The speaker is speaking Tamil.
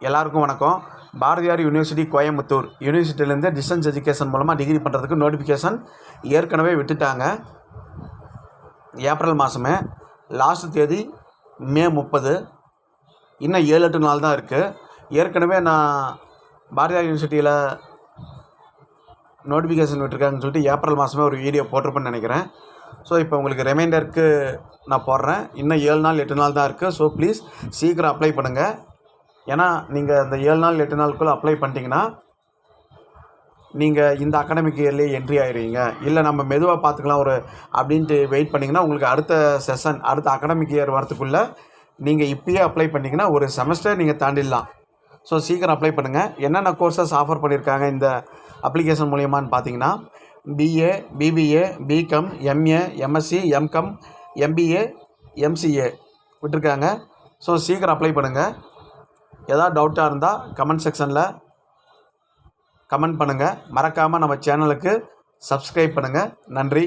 எல்லாருக்கும் வணக்கம். பாரதியார் யூனிவர்சிட்டி கோயம்புத்தூர் யூனிவர்சிட்டியிலேருந்து டிஸ்டன்ஸ் எஜுகேஷன் மூலமாக டிகிரி பண்ணுறதுக்கு நோட்டிஃபிகேஷன் ஏற்கனவே விட்டுட்டாங்க. ஏப்ரல் மாதமே லாஸ்ட் தேதி மே 30. இன்னும் 7-8 நாள் தான் இருக்குது. ஏற்கனவே நான் பாரதியார் யூனிவர்சிட்டியில் நோட்டிஃபிகேஷன் விட்டுருக்காங்கன்னு சொல்லிட்டு ஏப்ரல் மாதமே ஒரு வீடியோ போட்டிருப்பேன்னு நினைக்கிறேன். ஸோ இப்போ உங்களுக்கு ரிமைண்டருக்கு நான் போடுறேன். இன்னும் 7 நாள் 8 நாள் தான் இருக்குது. ஸோ ப்ளீஸ் சீக்கிரம் அப்ளை பண்ணுங்கள். ஏன்னா நீங்கள் இந்த 7 நாள் 8 நாளுக்குள்ளே அப்ளை பண்ணிட்டீங்கன்னா நீங்கள் இந்த அகாடமிக் இயர்லேயே என்ட்ரி ஆகிடுவீங்க. இல்லை நம்ம மெதுவாக பார்த்துக்கலாம் அப்படின்ட்டு வெயிட் பண்ணிங்கன்னா உங்களுக்கு அடுத்த செஷன் அடுத்த அகாடமிக் இயர் வரத்துக்குள்ளே நீங்கள் இப்போயே அப்ளை பண்ணிங்கன்னா ஒரு செமஸ்டர் நீங்கள் தாண்டிடலாம். ஸோ சீக்கிரம் அப்ளை பண்ணுங்கள். என்னென்ன கோர்சஸ் ஆஃபர் பண்ணியிருக்காங்க இந்த அப்ளிகேஷன் மூலியமானு பார்த்தீங்கன்னா BA, BBA, BCom, MA, MSc, MCom, MBA, MCA விட்டுருக்காங்க. ஸோ சீக்கிரம் அப்ளை பண்ணுங்கள். ஏதாவது டவுட்டாக இருந்தால் கமெண்ட் செக்ஷனில் கமெண்ட் பண்ணுங்கள். மறக்காமல் நம்ம சேனலுக்கு சப்ஸ்கிரைப் பண்ணுங்கள். நன்றி.